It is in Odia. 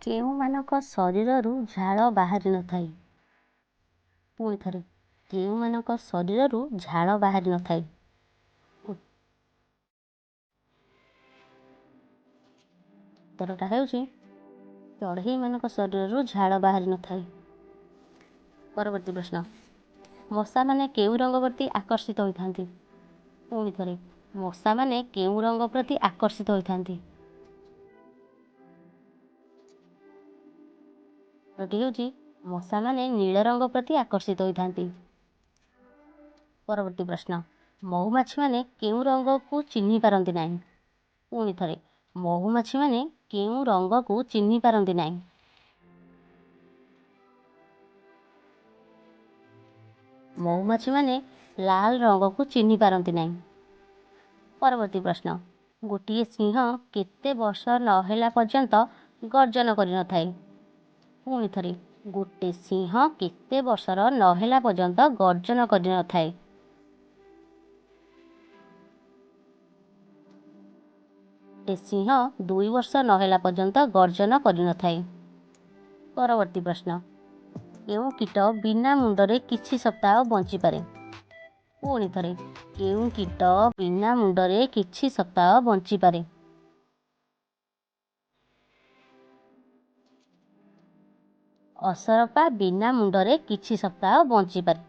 କେଉଁମାନଙ୍କ ଶରୀରରୁ ଝାଳ ବାହାରି ନଥାଏ? ପୁଣି ଥରେ, କେଉଁମାନଙ୍କ ଶରୀରରୁ ଝାଳ ବାହାରି ନଥାଏ? ଉତ୍ତରଟା ହେଉଛି ଚଢ଼େଇମାନଙ୍କ ଶରୀରରୁ ଝାଳ ବାହାରି ନଥାଏ। ପରବର୍ତ୍ତୀ ପ୍ରଶ୍ନ, ମଶାମାନେ କେଉଁ ରଙ୍ଗ ପ୍ରତି ଆକର୍ଷିତ ହୋଇଥାନ୍ତି? ପୁଣି ଥରେ, ମଶାମାନେ କେଉଁ ରଙ୍ଗ ପ୍ରତି ଆକର୍ଷିତ ହୋଇଥାନ୍ତି? ଉତ୍ତରଟି ହେଉଛି ମଶାମାନେ ନୀଳ ରଙ୍ଗ ପ୍ରତି ଆକର୍ଷିତ ହୋଇଥାନ୍ତି। ପରବର୍ତ୍ତୀ ପ୍ରଶ୍ନ, ମହୁମାଛିମାନେ କେଉଁ ରଙ୍ଗକୁ ଚିହ୍ନି ପାରନ୍ତି ନାହିଁ? ପୁଣି ଥରେ, ମହୁମାଛିମାନେ କେଉଁ ରଙ୍ଗକୁ ଚିହ୍ନି ପାରନ୍ତି ନାହିଁ? ମହୁମାଛିମାନେ ଲାଲ ରଙ୍ଗକୁ ଚିହ୍ନି ପାରନ୍ତି ନାହିଁ। ପରବର୍ତ୍ତୀ ପ୍ରଶ୍ନ, ଗୋଟିଏ ସିଂହ କେତେ ବର୍ଷ ନ ହେଲା ପର୍ଯ୍ୟନ୍ତ ଗର୍ଜନ କରିନଥାଏ? ପୁଣି ଥରେ, ଗୋଟେ ସିଂହ କେତେ ବର୍ଷର ନ ହେଲା ପର୍ଯ୍ୟନ୍ତ ଗର୍ଜନ କରିନଥାଏ? ଗୋଟେ ସିଂହ 2 ବର୍ଷ ନ ହେଲା ପର୍ଯ୍ୟନ୍ତ ଗର୍ଜନ କରିନଥାଏ। ପରବର୍ତ୍ତୀ ପ୍ରଶ୍ନ, କେଉଁ କୀଟ ବିନା ମୁଣ୍ଡରେ କିଛି ସପ୍ତାହ ବଞ୍ଚିପାରେ? ପୁଣି ଥରେ, କେଉଁ କୀଟ ବିନା ମୁଣ୍ଡରେ କିଛି ସପ୍ତାହ ବଞ୍ଚିପାରେ? ଅସରପା ବିନା ମୁଣ୍ଡରେ କିଛି ସପ୍ତାହ ବଞ୍ଚିପାରେ।